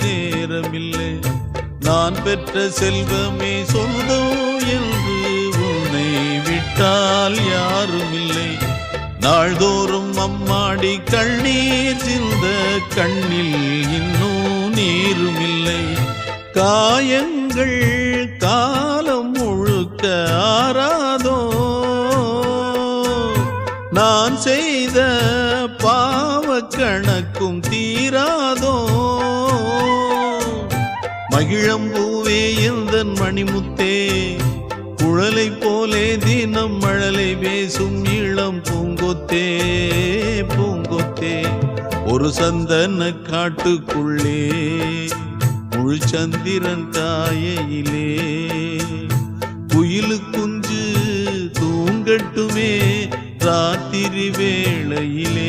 நேரமில்லை. நான் பெற்ற செல்வமே சொந்தம் என்று உன்னை விட்டால் யாரும் இல்லை. நாள்தோறும் அம்மாடி கண்ணீர் சிந்த கண்ணில் இன்னும் நீரும் இல்லை. காயங்கள் காலம் முழுக்க ஆறாதோ, நான் செய்த பாவ கணக்கும் தீராதோ. மகிழம்பூவே எந்தன் மணிமுத்தே, குழலை போலே தினம் மழலை பேசும் இளம் பூங்கொத்தே பூங்கொத்தே. ஒரு சந்தன காட்டுக்குள்ளே முழு சந்திரன் காயையிலே குயிலு குஞ்சு தூங்கட்டுமே ராத்திரி வேளையிலே.